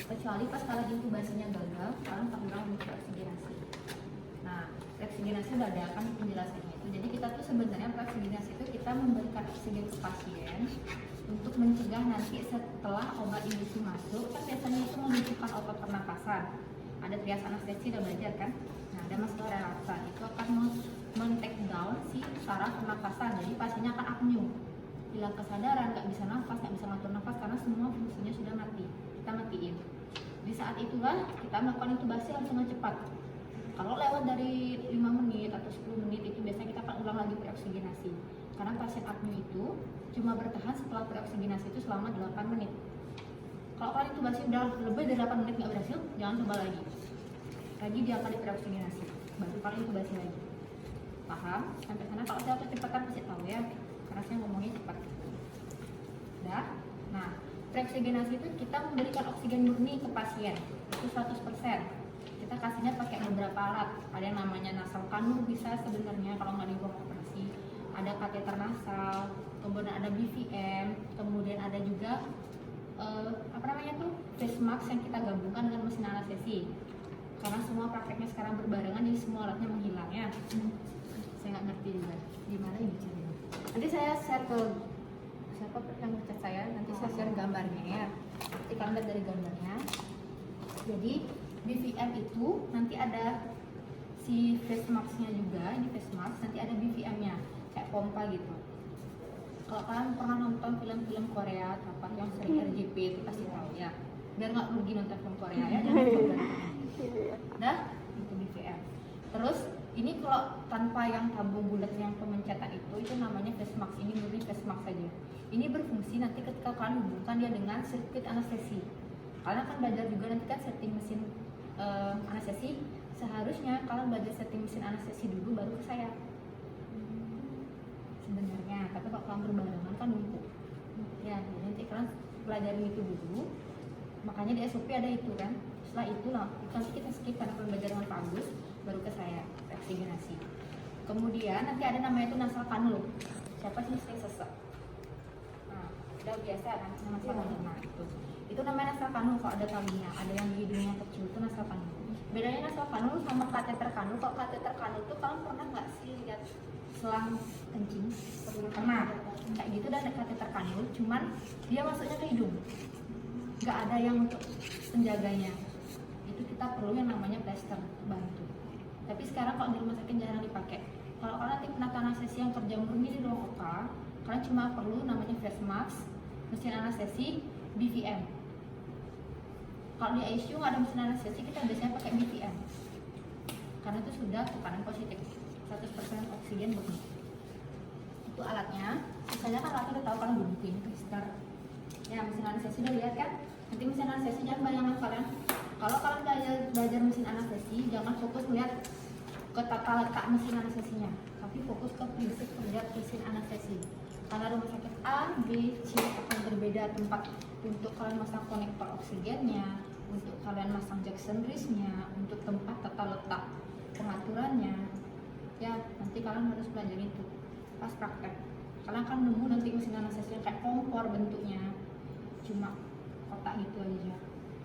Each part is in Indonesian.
kecuali pas kalian intubasinya gagal, kalian ulang untuk preoksigenasi. Nah, preoksigenasi udah ada kan penjelasannya itu. Jadi kita tuh sebenarnya preoksigenasi itu kita memberikan oksigen ke pasien untuk mencegah nanti setelah obat induksi masuk, kan biasanya itu membutuhkan obat pernapasan. Ada trias anestesi, udah belajar kan? Nah, ada masalah relaksan, itu akan men-take down si saraf pernapasan, jadi pasiennya akan apnea, hilang kesadaran, nggak bisa nafas, nggak bisa ngatur nafas karena semua fungsinya sudah mati, kita matiin. Di saat itulah kita melakukan intubasi langsung cepat. Kalau lewat dari 5 menit atau 10 menit itu biasanya kita akan ulang lagi preoksigenasi, karena pasien apnea itu cuma bertahan setelah preoksigenasi itu selama 8 menit. Kalau kalian intubasi udah lebih dari 8 menit nggak berhasil, jangan coba lagi dia akan dipreoksigenasi, baru kalian intubasi lagi. Paham? Sampai sana kalau saya kecepatan pasti tahu ya, karena saya ngomongnya cepat. Udah? Nah, preoksigenasi itu kita memberikan oksigen murni ke pasien, itu 100%. Kita kasihnya pakai beberapa alat, ada yang namanya nasal kanul bisa sebenarnya kalau nggak di ruang operasi, ada kateter nasal, kemudian ada BVM, kemudian ada juga face mask yang kita gabungkan dengan mesin anestesi. Karena semua prakteknya sekarang berbarengan, jadi semua alatnya menghilang ya. Saya nggak ngerti juga gimana ini caranya. Nanti saya share ke siapa yang ngechat saya, nanti saya share gambarnya ya. Nanti kalian lihat dari gambarnya. Jadi BVM itu nanti ada si face mask-nya juga, ini face mask, nanti ada BVM-nya kayak pompa gitu. Kalau kalian pernah nonton film-film Korea apa yang sering RJP itu pasti tahu ya. Biar nggak rugi nonton film Korea ya, jangan coba. Nah, itu BVM. Terus ini kalau tanpa yang tabung bulat yang pemencetan itu namanya face mask. Ini murni face mask saja. Ini berfungsi nanti ketika kalian hubungkan dia dengan sirkuit anestesi. Kalian akan belajar juga nanti kan setting mesin anestesi. Seharusnya kalian belajar setting mesin anestesi dulu baru ke saya. Sebenarnya, tapi kalau kalian berbarengan kan numpuk. Ya, jadi nanti kalian pelajarin itu dulu. Makanya di SOP ada itu kan. Setelah itu nanti kita skip karena kalian belajar dengan bagus, baru ke saya oksigenasi. Kemudian nanti ada namanya itu nasal kanul. Siapa sih sering sesek? Nah, udah biasa kan nasal kanul. Nah, itu namanya nasal kanul kalau ada talinya, ada yang di hidungnya kecil itu nasal kanul. Bedanya nasal kanul sama kateter kanul. Kalau kateter kanul itu kalian pernah nggak sih lihat selang kencing? Pernah. Kayak gitu dan ada kateter kanul, cuman dia masuknya ke hidung. Nggak ada yang untuk penjaganya. Itu kita perlu yang namanya plester bantu. Tapi sekarang kalau di rumah sakit jarang dipakai. Kalau kalian nanti penata anestesi yang kerja murni di ruang OK, kalian cuma perlu namanya face mask, mesin anestesi, BVM. Kalau di ICU nggak ada mesin anestesi, kita biasanya pakai BVM. Karena itu sudah tekanan positif, 100% oksigen murni. Itu alatnya. Misalnya kan alatnya udah tahu kan bunting, twister. Ya, mesin anestesi udah lihat kan? Nanti mesin anestesi jangan bayangan kalian. Kalau kalian belajar mesin anestesi, jangan fokus lihat ke tata letak mesin anestesinya, tapi fokus ke prinsip kerja mesin anestesi. Karena rumah sakit A, B, C akan berbeda tempat untuk kalian masang konektor oksigennya, untuk kalian masang Jackson wrist-nya, untuk tempat tata letak pengaturannya. Ya, nanti kalian harus belajar itu pas praktek. Kalian akan nemu nanti mesin anestesi yang kayak kompor bentuknya, cuma kotak gitu aja.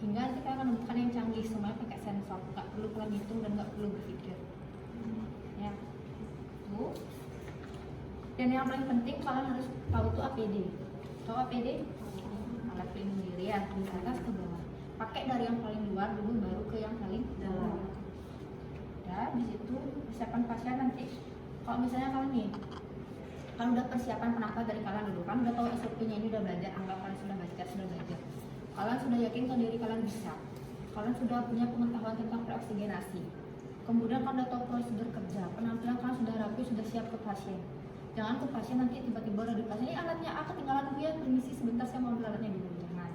Hingga nanti kalian akan menemukan yang canggih, semuanya pakai sensor, nggak perlu kalian hitung dan nggak perlu berpikir. Ya, tuh. Dan yang paling penting kalian harus tahu itu APD. Tahu APD? Alat pelindung diri ya, di atas ke bawah. Pakai dari yang paling luar dulu, baru ke yang paling dalam. Ya, di situ persiapan pasien nanti. Kalau misalnya kalian nih, kan udah persiapan penata dari kalian dulu, kan udah tahu SOP-nya, ini udah belajar, anggap kalian sudah baca, sudah belajar. Kalian sudah yakin kalau diri kalian bisa. Kalian sudah punya pengetahuan tentang preoksigenasi. Kemudian kalian udah tahu prosedur kerja, penampilan kalian sudah rapi, sudah siap ke pasien. Jangan ke pasien nanti tiba-tiba ada di pasien, ini alatnya ketinggalan dulu ya, permisi sebentar saya mau ambil alatnya dulu. Jangan.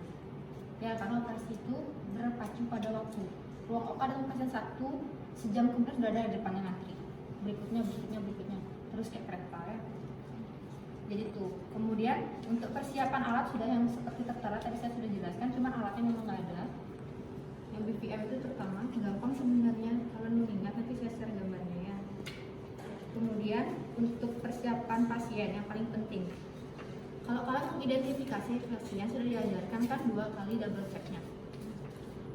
Ya, karena operasi itu berpacu pada waktu. Ruang OK dengan pasien satu, sejam kemudian sudah ada di depannya ngantri. Berikutnya, terus kayak kereta ya. Jadi tuh, kemudian untuk persiapan alat sudah yang seperti tertera tadi saya sudah jelaskan, cuma alatnya memang nggak ada. Yang BVM itu terutama gampang sebenarnya, kalian mengingat nanti saya share gambarnya ya. Kemudian untuk persiapan pasien yang paling penting, kalau kalian mengidentifikasi pasien sudah diajarkan kan 2 kali double checknya.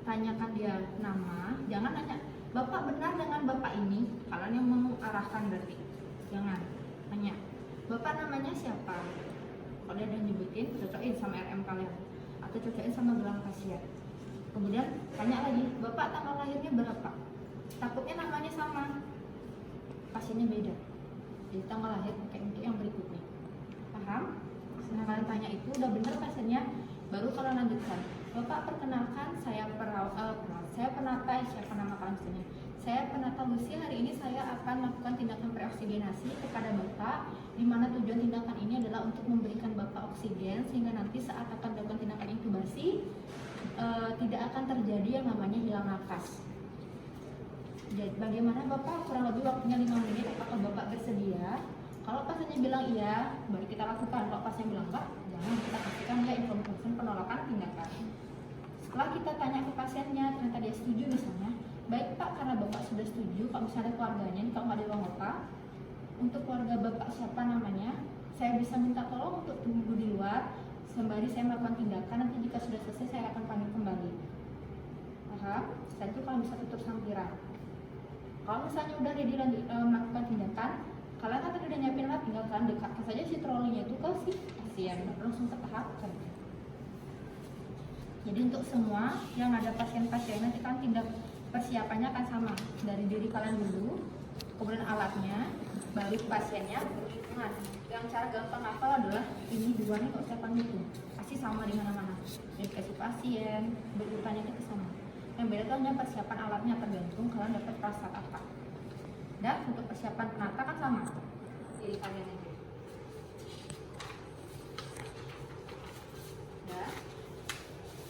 tanyakan dia nama, jangan nanya Bapak benar dengan Bapak ini, kalian yang mengarahkan berarti. Jangan tanya Bapak namanya siapa. Kalau dia udah nyebutin, cocokin sama RM kalian atau cocokin sama gelang pasien. Kemudian tanya lagi, Bapak tanggal lahirnya berapa? Takutnya namanya sama, pasiennya beda. Jadi tanggal lahir pakai untuk yang berikutnya. Paham? Setelah kalian tanya itu udah benar pasiennya, baru kalian lanjutkan. Bapak perkenalkan, saya penata, siapa nama kalian misalnya. Saya penata Lucy, hari ini saya akan melakukan tindakan preoksigenasi kepada Bapak, di mana tujuan tindakan ini adalah untuk memberikan Bapak oksigen sehingga nanti saat akan dilakukan tindakan intubasi tidak akan terjadi yang namanya hilang nafas. Jadi, bagaimana Bapak? Kurang lebih waktunya 5 menit. Apakah Bapak bersedia? Kalau pasiennya bilang iya, baru kita lakukan. Kalau pasiennya bilang enggak, jangan, kita pastikan dia informasi penolakan tindakan. Setelah kita tanya ke pasiennya, ternyata dia setuju misalnya, baik Pak, karena Bapak sudah setuju, kalau misalnya keluarganya, kalau nggak di ruang OPA, untuk keluarga Bapak siapa namanya, saya bisa minta tolong untuk tunggu di luar, sembari saya melakukan tindakan, nanti jika sudah selesai saya akan panggil kembali. Paham? Setelah itu kalau bisa tutup sampiran. Kalau misalnya udah ready melakukan tindakan, kalian kan tadi udah nyiapin alat, tinggal kalian dekatkan saja si trolinya itu ke si pasien, langsung ke tahap kerja. Jadi untuk semua yang ada pasien-pasien nanti kan tindak persiapannya akan sama, dari diri kalian dulu, kemudian alatnya, baru pasiennya, lingkungan. Yang cara gampang hafal adalah ini dua nih, kalau saya panggil itu pasti sama di mana-mana. Edukasi pasien, berurutannya itu sama. Yang beda tuh hanya persiapan alatnya, tergantung kalian dapat prasat apa. Dan untuk persiapan penata kan sama, diri kalian aja. Ya,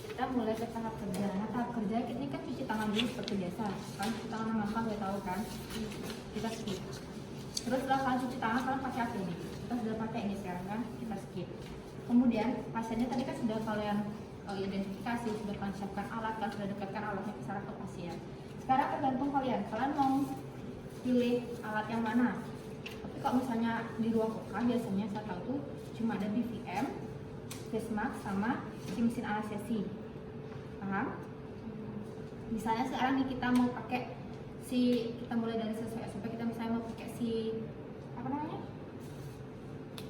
kita mulai ke tahap kerja. Nah, tahap kerja ini kan cuci tangan dulu seperti biasa. Kan cuci tangan gampang, udah tahu kan? Kita skip. Terus setelah kalian cuci tangan, kalian pakai apa ini? Kita sudah pakai ini sekarang kan? Kita skip. Kemudian pasiennya tadi kan sudah kalian identifikasi, sudah kalian siapkan alat, kalian sudah dekatkan alatnya ke saraf ke pasien. Sekarang tergantung kalian mau pilih alat yang mana. Tapi kalau misalnya di ruang OK biasanya saya tahu tuh cuma ada BVM, face mask, sama si mesin anestesi. Paham? Misalnya sekarang nih kita mau pakai kita mulai dari sesuai SOP, kita misalnya mau pakai apa namanya?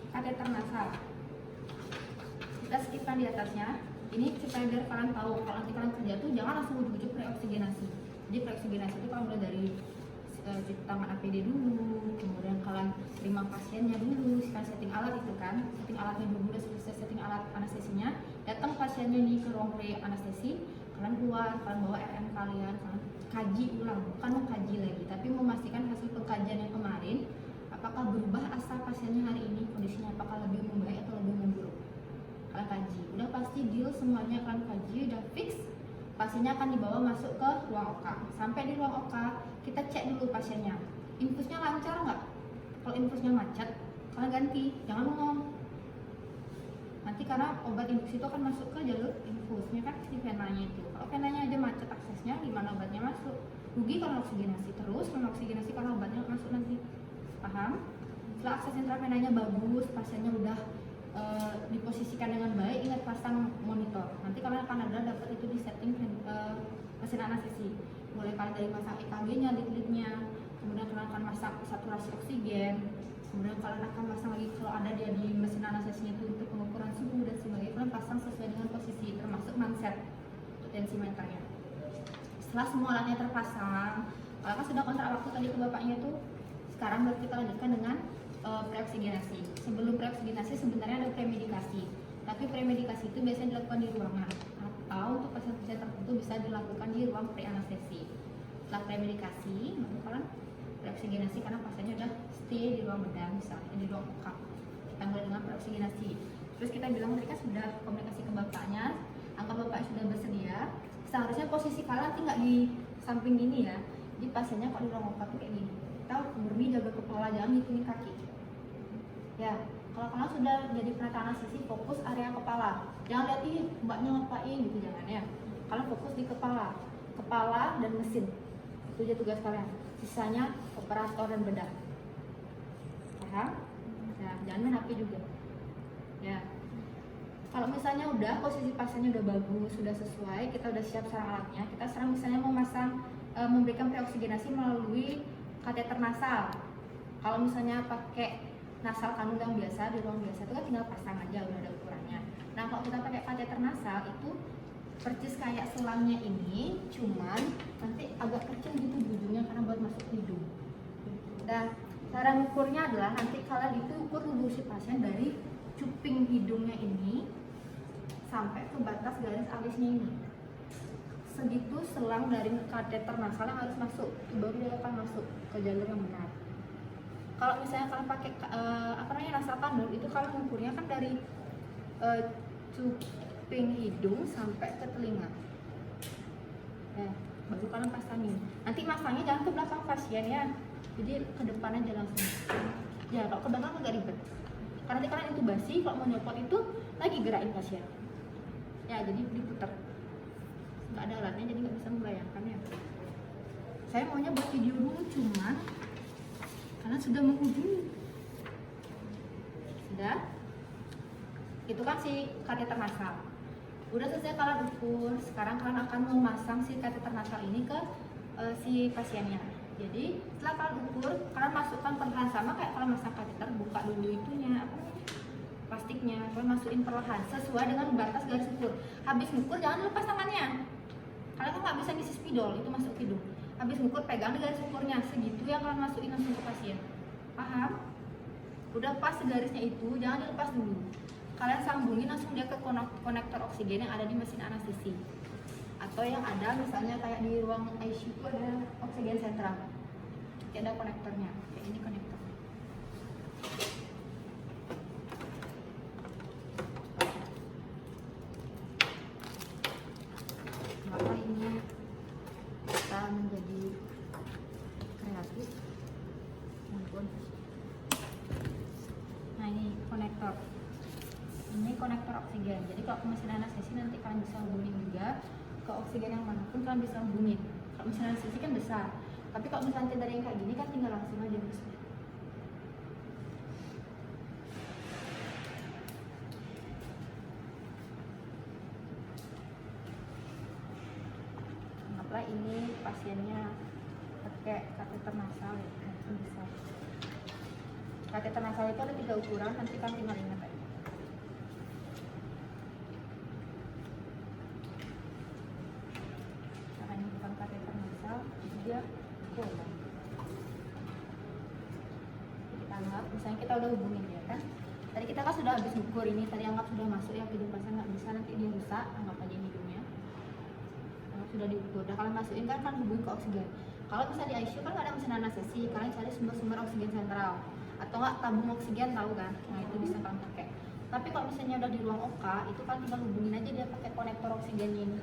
Kateter nasal. Kita skipkan di atasnya. Ini supaya biar kalian tahu kalau nanti kalian kerja tuh jangan langsung ujuk-ujuk preoksigenasi. Jadi preoksigenasi itu kalau mulai dari cuci tangan APD dulu, kemudian kalian terima pasiennya dulu, kalian setting alat itu kan, setting alatnya dulu, udah selesai setting alat anestesinya, datang pasiennya nih ke ruang pre anestesi, kalian keluar, kalian bawa RM kalian kaji ulang, bukan mengkaji lagi, tapi memastikan hasil pengkajian yang kemarin, apakah berubah asal pasiennya hari ini kondisinya, apakah lebih membaik atau lebih memburuk. Kalian kaji, udah pasti deal semuanya, kalian kaji, udah fix, pasiennya akan dibawa masuk ke ruang OK. Sampai di ruang OK, kita cek dulu pasiennya, infusnya lancar nggak? Kalau infusnya macet, kalian ganti, jangan ngomong. Nanti karena obat infus itu akan masuk ke jalur infusnya kan, si venanya itu. Kalau venanya aja macet aksesnya, gimana obatnya masuk? Rugi kalau oksigenasi terus, oksigenasi karena obatnya masuk nanti. Paham? Setelah akses intravenanya bagus, pasiennya udah diposisikan dengan baik, ingat pasang monitor. Nanti kalian akan ada dapat itu di setting mesin anestesi. Mulai kalian dari masang EKG-nya, lead-leadnya, kemudian kalian akan masang saturasi oksigen, kemudian kalian akan pasang lagi kalau ada dia di mesin anestesinya itu untuk pengukuran suhu dan sebagainya. Kalian pasang sesuai dengan posisi, termasuk manset untuk tensimeternya. Setelah semua alatnya terpasang, kalian kan sudah kontrak waktu tadi ke bapaknya tuh. Sekarang baru kita lanjutkan dengan preoksigenasi. Sebelum preoksigenasi sebenarnya ada premedikasi, tapi premedikasi itu biasanya dilakukan di ruangan atau untuk pasien-pasien tertentu bisa dilakukan di ruang pre-anestesi. Setelah premedikasi, maka kalian preoksigenasi karena pasiennya udah stay di ruang bedah, misalnya di ruang OK. Kita mulai dengan preoksigenasi. Terus kita bilang tadi kan sudah komunikasi ke bapaknya, anggap bapaknya sudah bersedia. Seharusnya posisi kalian nanti nggak di samping gini ya. Jadi pasiennya kalau di ruang OK tuh kayak gini. Kita murni jaga kepala, jangan ngitungin kaki. Ya, kalau kalian sudah jadi penata anestesi, fokus area kepala. Jangan lihat ih mbaknya ngapain gitu, jangan ya. Kalian fokus di kepala dan mesin. Itu aja tugas kalian. Sisanya operator dan bedah. Paham? Ya, jangan main HP juga. Ya. Kalau misalnya udah posisi pasiennya udah bagus, sudah sesuai, kita udah siap sarang alatnya, kita sekarang misalnya memberikan preoksigenasi melalui kateter nasal. Kalau misalnya pakai nasal kanul yang biasa di ruang biasa itu kan tinggal pasang aja, udah ada ukurannya. Nah kalau kita pakai kateter nasal itu persis kayak selangnya ini, cuman nanti agak kecil gitu ujungnya karena buat masuk hidung. Dan cara ngukurnya adalah nanti kalian itu ukur dulu si pasien dari cuping hidungnya ini sampai ke batas garis alisnya ini. Segitu selang dari kateter nasal yang harus masuk, baru dia akan masuk ke jalur yang benar. Kalau misalnya kalian pakai nasal kanul, itu kalian mengukurnya kan dari cuping hidung sampai ke telinga. Baru kalian pasangin. Nanti masangnya jangan ke belakang pasien ya, jadi ke depan aja langsung. Ya kalau ke belakang agak ribet. Karena nanti kalian intubasi, kalau mau nyopot itu lagi gerakin pasien. Ya jadi diputar. Nggak ada alatnya jadi nggak bisa membayangkan ya. Saya maunya buat video dulu, cuman karena sudah menghubungi. Sudah. Itu kan si kateter nasal. Udah selesai kalian ukur. Sekarang kalian akan memasang si kateter nasal ini ke si pasiennya. Jadi setelah kalian ukur, kalian masukkan perlahan sama kayak kalian masang kateter, buka dulu itunya plastiknya, kalian masukin perlahan sesuai dengan batas garis ukur. Habis ngukur jangan lepas tangannya. Kalian kan nggak bisa ngisi spidol, itu masuk hidung. Habis ngukur pegang di garis ukurnya, segitu yang kalian masukin langsung ke pasien. Paham? Udah pas garisnya itu, jangan dilepas dulu. Kalian sambungin langsung dia ke konektor oksigen yang ada di mesin anestesi. Atau yang ada misalnya kayak di ruang ICU itu ada oksigen sentral. Nanti ada konektornya, kayak ini konektor. Maka ini kita menjadi kreatif. Ampun. Nah ini konektor. Ini konektor oksigen. Jadi kalau mesin anestesi nanti kalian bisa hubungin juga ke oksigen yang manapun kalian bisa hubungin. Kalau mesin anestesi kan besar, tapi kalau misalnya tidak ada yang kayak gini kan tinggal langsung aja masuk. Anggaplah ini pasiennya pakai kateter nasal ya, bisa. Kateter nasal itu ada 3 ukuran, nanti kalian tinggal ingat aja. Dia bolong. Kita anggap, misalnya kita udah hubungin dia kan. Tadi kita kan sudah habis ukur ini, tadi anggap sudah masuk ya ke hidung pasien, nggak bisa nanti dia rusak, anggap aja hidungnya. Anggap sudah diukur, udah kalian masukin kan hubungi ke oksigen. Kalau misalnya di ICU kan nggak ada mesin anestesi, kalian cari sumber-sumber oksigen sentral atau nggak tabung oksigen, tahu kan? Nah itu bisa kalian pakai. Tapi kalau misalnya udah di ruang OK, itu kan tinggal hubungin aja dia pakai konektor oksigennya ini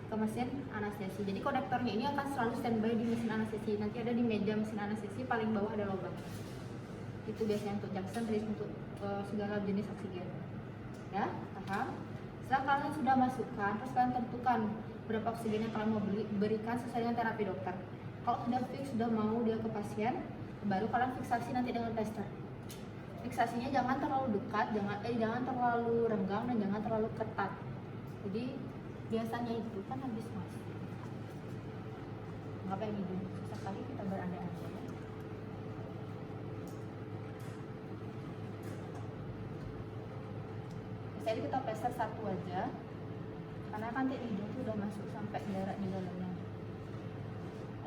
ke mesin anestesi. Jadi konektornya ini akan selalu standby di mesin anestesi. Nanti ada di meja mesin anestesi paling bawah ada lubang. Itu biasanya untuk Jackson, untuk segala jenis oksigen. Ya, paham? Setelah kalian sudah masukkan, terus kalian tentukan berapa oksigen yang kalian mau berikan sesuai dengan terapi dokter. Kalau sudah fix, sudah mau dia ke pasien, baru kalian fiksasi nanti dengan tester. Fiksasinya jangan terlalu dekat, jangan terlalu renggang dan jangan terlalu ketat. Jadi biasanya itu kan habis masuk nggak kayak hidung, sekali kita berandai-andai. Misalnya kita peser 1 aja, karena nanti hidung itu udah masuk sampai darah di dalamnya.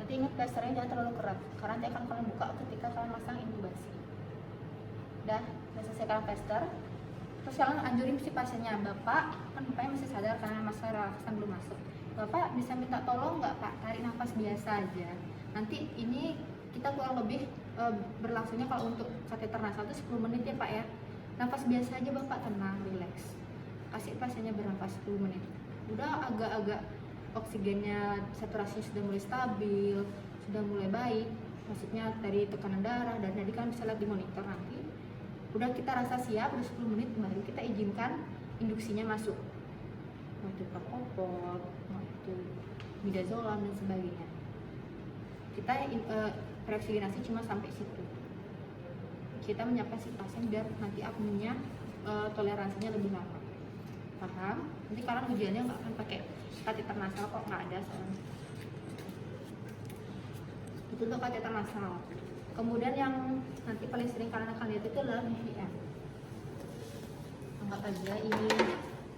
Nanti ingat pesernya jangan terlalu keras, karena nanti akan kalian buka ketika kalian masang intubasi. Udah selesai kalian pester. Terus kalian anjurin si pasiennya, Bapak kan bapaknya masih sadar karena masalah relaxan belum masuk. Bapak bisa minta tolong nggak Pak, tarik nafas biasa aja. Nanti ini kita kurang lebih berlangsungnya kalau untuk kateter nasal itu 10 menit ya Pak ya. Nafas biasa aja Bapak, tenang, relax. Kasih pasiennya bernafas 10 menit. Udah agak-agak oksigennya, saturasinya sudah mulai stabil, sudah mulai baik. Maksudnya dari tekanan darah dan tadi kan bisa lihat di monitor nanti. Udah kita rasa siap, udah 10 menit baru kita izinkan induksinya masuk. Mau itu propofol, mau itu midazolam dan sebagainya. Kita preoksigenasi cuma sampai situ. Kita menyiapkan si pasien biar nanti apnea toleransinya lebih lama. paham? Nanti kalian ujiannya nggak akan pakai kateter nasal kok, nggak ada soalnya. Itu untuk kateter nasal. Kemudian yang nanti paling sering kalian akan lihat itu adalah BVM. Anggap aja ini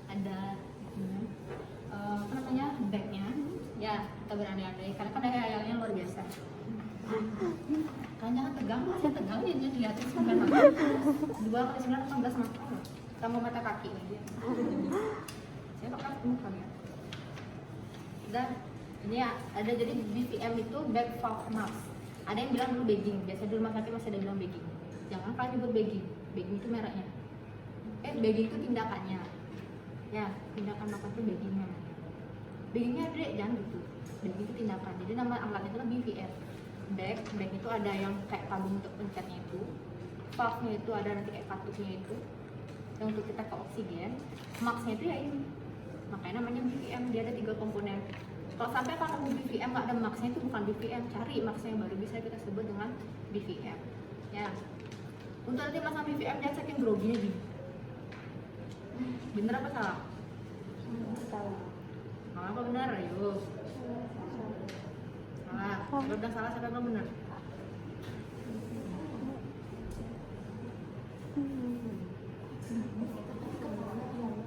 ada apa namanya, bagnya. Ya, kita berandai-andai karena kan ayalnya luar biasa. Kalian jangan tegang, saya tegang nih dilihatin 9 mata. 2 kali 9 18 mata. Tambah mata kaki ini. Saya bakal ketemu kalian. Dan ini ya, ada jadi BVM itu bag valve mask. Ada yang bilang dulu bagging, biasa di rumah sakit masih ada yang bilang bagging. Jangan kalian nyebut bagging, bagging itu mereknya. Bagging itu tindakannya. Ya, tindakan makan itu baggingnya. Baggingnya ada, jangan gitu. Bagging itu tindakan. Jadi nama alatnya itu BVM. Bag itu ada yang kayak tabung untuk pencetnya itu. Valve-nya itu ada nanti kayak katupnya itu. Yang untuk kita ke oksigen. Max-nya itu ya ini. Makanya namanya BVM, dia ada 3 komponen. Kalau sampai kalau BVM nggak ada max-nya itu bukan BVM, cari max-nya baru bisa kita sebut dengan BVM. Ya. Untuk nanti masang BVM jangan saking groginya gini. Bener apa salah? Salah. Salah apa benar? Ayo. Salah. Kalau udah salah siapa yang benar?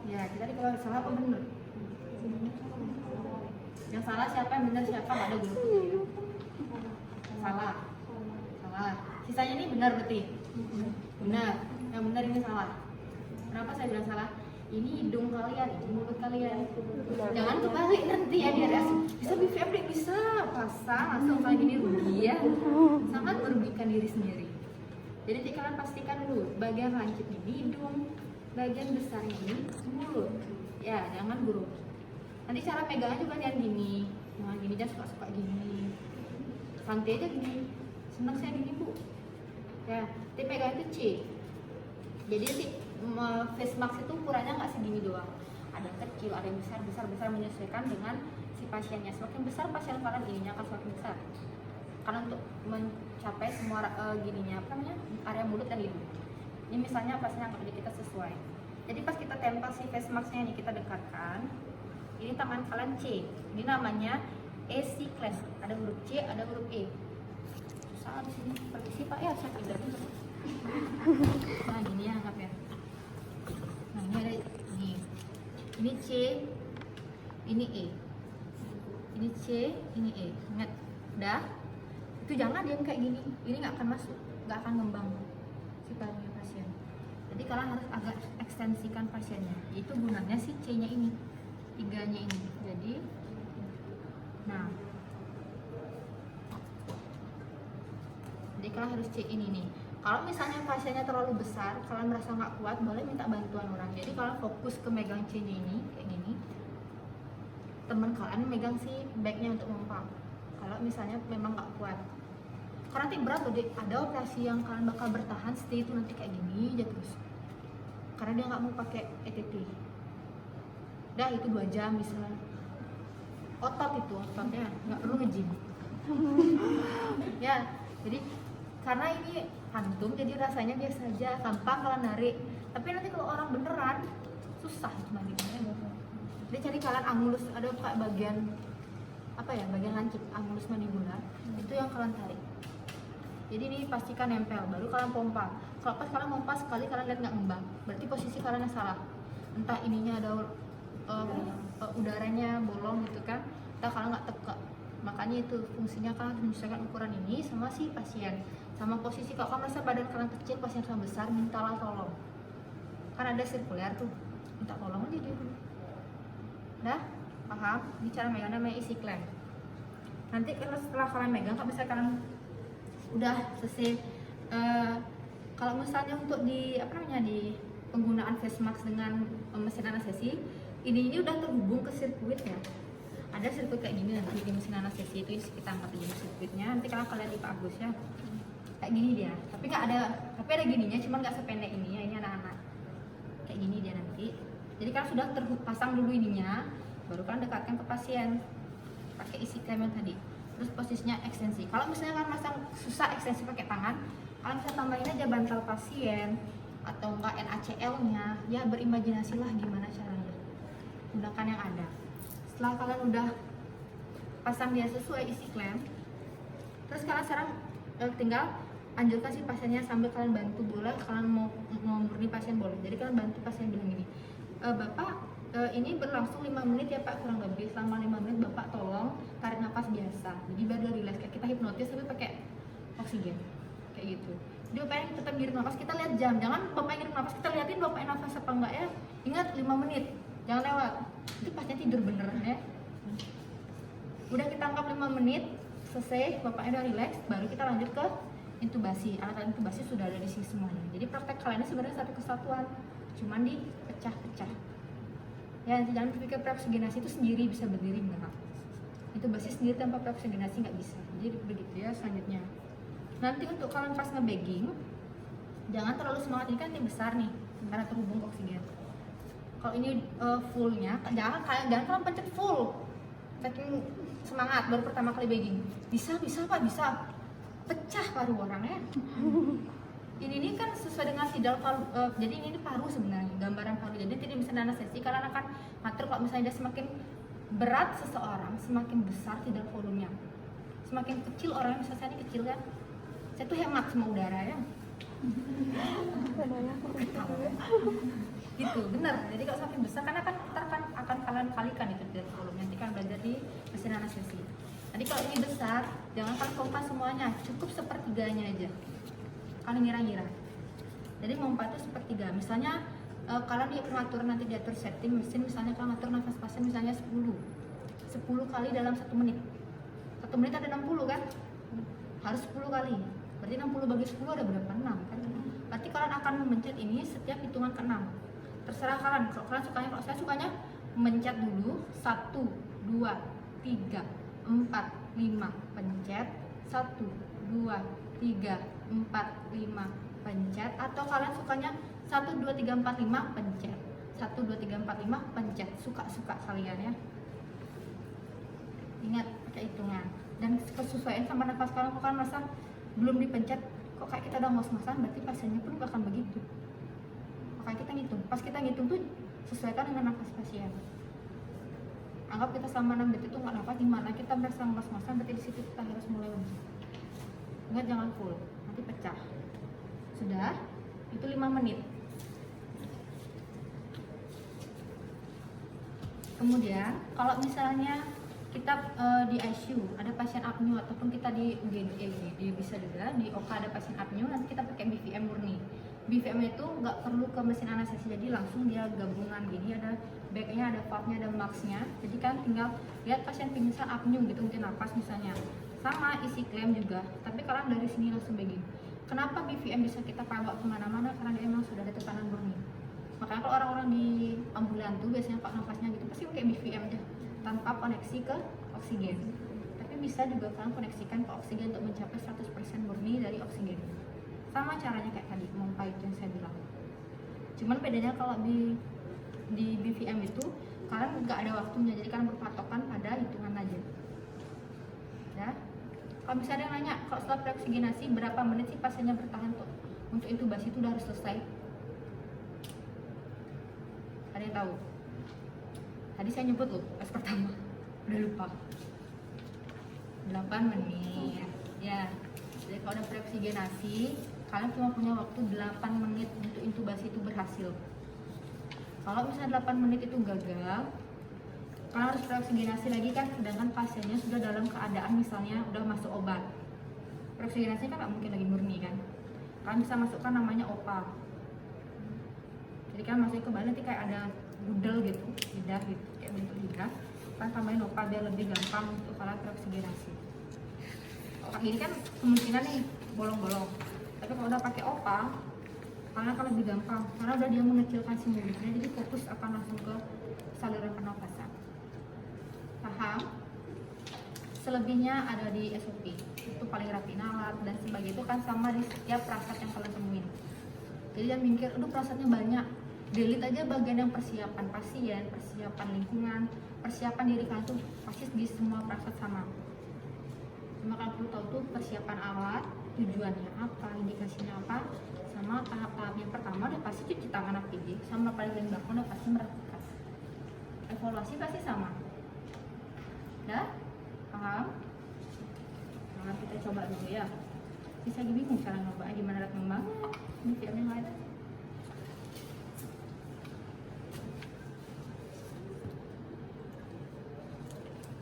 Ya, kita di kalau salah apa benar? Yang salah siapa, yang benar siapa, nggak ada guru. Salah. Salah. Sisanya ini benar berarti? Benar. Yang benar ini salah. Kenapa saya bilang salah? Ini hidung kalian, ini mulut kalian. Jangan kebalik nanti ya dia bisa BVM deh, bisa pasang langsung kayak gini rugi ya. Sangat merugikan diri sendiri. Jadi nanti kalian pastikan dulu bagian lancip ini hidung, bagian besarnya ini mulut. Ya, jangan buruk. Nanti cara pegangnya juga jangan gini, jangan suka-suka gini. Santai aja gini. Senang saya gini bu. Ya, nanti pegang itu C. Jadi nanti face mask itu ukurannya nggak segini doang. Ada yang kecil, ada yang besar menyesuaikan dengan si pasiennya. Semakin besar pasien kalian ininya akan semakin besar. Karena untuk mencapai semua gininya apa namanya area mulut dan hidung. Ini misalnya pasien yang kita sesuai. Jadi pas kita tempel si face masknya ini kita dekatkan. Ini tangan kalian C. Ini namanya AC class. Ada huruf C, ada huruf E. Susah di sini. Permisi Pak ya, saya tidak. Nah gini ya anggap ya. Nah ini ada ini. Ini C, ini E. Ini C, ini E. Ingat, udah. Itu jangan diam kayak gini. Ini nggak akan masuk, nggak akan ngembang si parunya pasien. Jadi kalian harus agak ekstensikan pasiennya. Itu gunanya si C-nya ini. 3-nya ini. Jadi nah. Jadi kalian harus cek ini nih. Kalau misalnya pasiennya terlalu besar, kalian merasa nggak kuat, boleh minta bantuan orang. Jadi kalian fokus ke megang C-nya ini kayak gini. Teman kalian megang si bagnya untuk memompa. Kalau misalnya memang nggak kuat. Karena nanti berat loh, ada operasi yang kalian bakal bertahan stay itu nanti kayak gini aja terus. Karena dia nggak mau pakai ETT. Udah itu 2 jam misalnya. Ototnya nggak perlu nge-gym. Ya, jadi karena ini kantung jadi rasanya biasa aja, gampang kalau narik. Tapi nanti kalau orang beneran susah cuma gitu ya. Jadi cari kalian angulus, ada kayak bagian apa ya, bagian lancip, angulus mandibular. Itu yang kalian tarik. Jadi ini pastikan nempel, baru kalian pompa. Kalau pas kalian pompa sekali kalian lihat nggak ngembang, berarti posisi kalian yang salah. Entah ininya ada udaranya bolong gitu kan, entah kalian nggak tegak. Makanya itu fungsinya kalian menyesuaikan ukuran ini sama si pasien, sama posisi. Kalau kalian merasa badan kalian kecil, pasien kalian besar, mintalah tolong. Kan ada sirkuler tuh, minta tolong aja dia dulu. Dah paham? Ini cara megang namanya isi clamp. Nanti setelah kalian megang, kalau misalnya kalian udah selesai, kalau misalnya untuk di apa namanya di penggunaan face mask dengan mesin anestesi, ini udah terhubung ke sirkuit ya. Ada sirkuit kayak gini nanti di mesin anestesi itu kita angkat aja sirkuitnya. Nanti kalian di Pak Agus ya, kayak gini dia. Tapi tapi ada gininya, cuman nggak sependek ini ya. Ini anak-anak kayak gini dia nanti. Jadi kalian sudah terpasang dulu ininya, baru kalian dekatkan ke pasien pakai isi clamp yang tadi. Terus posisinya ekstensi. Kalau misalnya kalian masang susah ekstensi pakai tangan, kalian bisa tambahin aja bantal pasien atau enggak NaCl-nya. Ya berimajinasilah gimana caranya. gunakan yang ada. Setelah kalian udah pasang dia sesuai isi klem, terus kalian sekarang tinggal anjurkan si pasiennya sambil kalian bantu, boleh kalian mau murni pasien boleh. Jadi kalian bantu pasien bilang gini, Bapak ini berlangsung 5 menit ya Pak, kurang lebih. Selama 5 menit Bapak tolong tarik nafas biasa, jadi biar dia relax, kayak kita hipnotis tapi pakai oksigen kayak gitu. Dia pengen tetap ngirim nafas, kita lihat jam, jangan Bapak ngirim nafas kita liatin Bapak nafas apa enggak ya. Ingat 5 menit, jangan lewat, itu pasien tidur beneran ya. Udah kita anggap 5 menit selesai, Bapaknya udah relax, baru kita lanjut ke intubasi. Alat intubasi sudah ada di sini semuanya. Jadi praktek kalian ini sebenarnya satu kesatuan, cuman dipecah-pecah. Ya, jangan berpikir preoksigenasi itu sendiri bisa berdiri, enggak. Intubasi sendiri tanpa preoksigenasi nggak bisa. Jadi begitu ya. Selanjutnya, nanti untuk kalian pas nge-bagging, jangan terlalu semangat, ini kan ini besar nih karena terhubung ke oksigen. Kalau ini fullnya, jangan kalian pencet full, saking semangat baru pertama kali bagging. Bisa Pak, bisa. Pecah paru orangnya. Ini kan sesuai dengan sidal paru, jadi ini paru sebenarnya, gambaran paru. Jadi tidak bisa anestesi, kalian akan ngatur kalau misalnya dia semakin berat seseorang, semakin besar sidal volumenya. Semakin kecil orangnya, misalnya saya ini kecil kan, saya tuh hemat sama udara ya. Gitu, bener. Jadi kalau semakin besar kan akan kalian kalikan itu sidal volume. Nanti kan belajar di mesin anestesi. Jadi kalau ini besar, jangan kalian pompa semuanya, cukup sepertiganya aja. Kalian ngira-ngira. Jadi pompa itu sepertiga. Misalnya kalian mengatur nanti diatur setting mesin, misalnya kalian ngatur nafas pasien misalnya 10 kali dalam 1 menit. 1 menit ada 60 kan? Harus 10 kali. Berarti 60 bagi 10 ada berapa? 6 kan? Berarti kalian akan memencet ini setiap hitungan ke-6. Terserah kalian. Kalau saya sukanya mencet dulu 1, 2, 3, 4, 5 pencet, 1, 2, 3, 4, 5 pencet, atau kalian sukanya 1, 2, 3, 4, 5 pencet, 1, 2, 3, 4, 5 pencet, suka-suka kalian ya. Ingat pakai hitungan dan kesesuaian sama nafas kalian. Kalau kalian merasa belum dipencet, kok kayak kita udah ngos-ngosan, berarti pasiennya pun akan begitu. Makanya kita ngitung, pas kita ngitung tuh sesuaikan dengan nafas pasien. Anggap kita selama 6 detik itu nggak nafas, dimana kita merasa ngos-ngosan, berarti di situ kita harus mulai untuk. Ingat jangan full, nanti pecah. Sudah, itu 5 menit. Kemudian kalau misalnya kita di ICU ada pasien apnea, ataupun kita di UGD, dia bisa juga di OK ada pasien apnea, nanti kita pakai BVM murni. BVM itu nggak perlu ke mesin anestesi, jadi langsung dia gabungan gini, ada backnya, ada valve-nya, ada max-nya. Jadi kan tinggal lihat pasien pingsan apnea gitu, mungkin napas misalnya, sama isi klaim juga, tapi kalian dari sini langsung begini. Kenapa BVM bisa kita bawa kemana-mana? Karena dia memang sudah ada tekanan murni. Makanya kalau orang-orang di ambulan tuh biasanya pak nafasnya gitu pasti pakai BVM aja tanpa koneksi ke oksigen. Tapi bisa juga kalian koneksikan ke oksigen untuk mencapai 100% murni dari oksigen. Sama caranya kayak tadi, pompa itu yang saya bilang. Cuman bedanya kalau di BVM itu kalian nggak ada waktunya, jadi kalian berpatokan pada hitungan aja. Ya. Kalau misalnya ada yang nanya, kalau setelah preoksigenasi berapa menit sih pasiennya bertahan tuh untuk intubasi itu udah harus selesai? Ada yang tahu? Tadi saya nyebut loh pas pertama, udah lupa. 8 menit. Ya. Jadi kalau ada preoksigenasi, kalian cuma punya waktu 8 menit untuk intubasi itu berhasil. Kalau misalnya 8 menit itu gagal, kalian harus preoksigenasi lagi kan, sedangkan pasiennya sudah dalam keadaan misalnya udah masuk obat. Preoksigenasi kan nggak mungkin lagi murni kan. Kalian bisa masukkan namanya opal. Jadi kan masuk ke bawah nanti kayak ada budel gitu, lidah gitu, kayak bentuk lidah. Kalian tambahin opal biar lebih gampang untuk kalian preoksigenasi. Kalau ini kan kemungkinan nih bolong-bolong. Tapi kalau udah pakai opal, kalian akan lebih gampang karena udah dia mengecilkan si mulutnya, jadi fokus akan langsung ke saluran pernapasan. Paham? Selebihnya ada di SOP, itu paling rapi alat dan sebagainya, itu kan sama di setiap perasat yang kalian temuin. Jadi jangan mikir, aduh perasatnya banyak, delete aja bagian yang persiapan pasien, persiapan lingkungan, persiapan diri kalian tuh pasti di semua perasat sama. Cuma kalian perlu tahu tuh persiapan alat, tujuannya apa, indikasinya apa, sama tahap-tahap yang pertama udah pasti cuci tangan APD, sama paling baku udah pasti merapikan. evaluasi pasti sama. Dah? Paham? Nah, kita coba dulu ya. Bisa bingung cara nyoba gimana lihat ngembang ini film yang lain.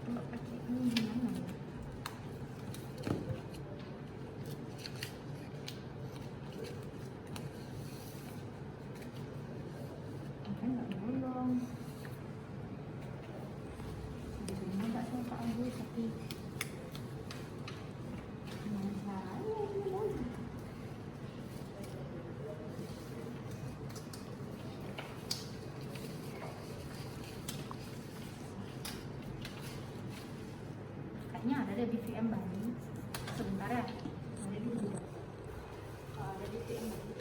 Coba pakai ini gimana ya? Kan nggak bolong. Sebenarnya nggak sama Pak Agus tapi gimana caranya ini bolong? Kayaknya ada deh BVM Bali. Sebentar ya. Ada di juga. Ada BVM Bali.